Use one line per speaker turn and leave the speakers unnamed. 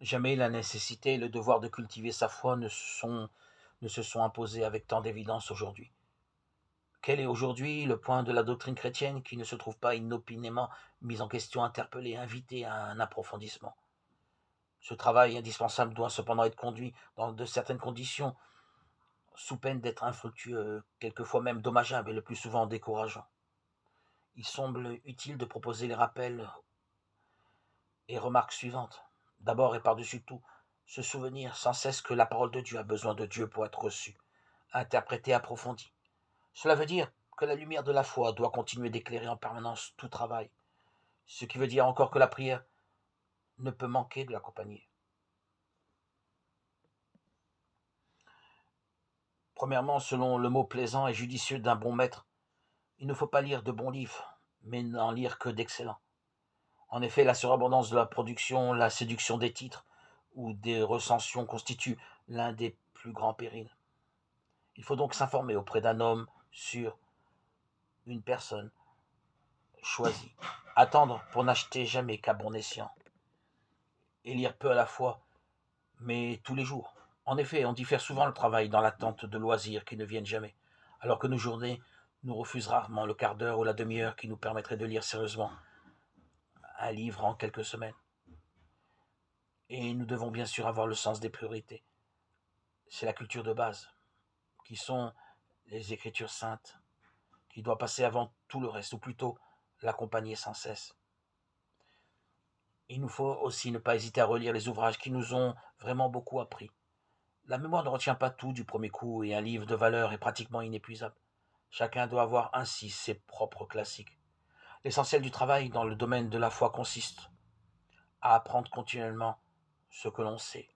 Jamais la nécessité et le devoir de cultiver sa foi ne se sont imposés avec tant d'évidence aujourd'hui. Quel est aujourd'hui le point de la doctrine chrétienne qui ne se trouve pas inopinément mis en question, interpellé, invité à un approfondissement? Ce travail indispensable doit cependant être conduit dans de certaines conditions, sous peine d'être infructueux, quelquefois même dommageable et le plus souvent décourageant. Il semble utile de proposer les rappels et remarques suivantes. D'abord et par-dessus tout, se souvenir sans cesse que la parole de Dieu a besoin de Dieu pour être reçue, interprétée, approfondie. Cela veut dire que la lumière de la foi doit continuer d'éclairer en permanence tout travail, ce qui veut dire encore que la prière ne peut manquer de l'accompagner. Premièrement, selon le mot plaisant et judicieux d'un bon maître, il ne faut pas lire de bons livres, mais n'en lire que d'excellents. En effet, la surabondance de la production, la séduction des titres ou des recensions constitue l'un des plus grands périls. Il faut donc s'informer auprès d'un homme sur une personne choisie. Attendre pour n'acheter jamais qu'à bon escient. Et lire peu à la fois, mais tous les jours. En effet, on diffère souvent le travail dans l'attente de loisirs qui ne viennent jamais, alors que nos journées nous refusent rarement le quart d'heure ou la demi-heure qui nous permettrait de lire sérieusement un livre en quelques semaines. Et nous devons bien sûr avoir le sens des priorités. C'est la culture de base, qui sont les Écritures saintes, qui doit passer avant tout le reste, ou plutôt l'accompagner sans cesse. Il nous faut aussi ne pas hésiter à relire les ouvrages qui nous ont vraiment beaucoup appris. La mémoire ne retient pas tout du premier coup et un livre de valeur est pratiquement inépuisable. Chacun doit avoir ainsi ses propres classiques. L'essentiel du travail dans le domaine de la foi consiste à apprendre continuellement ce que l'on sait,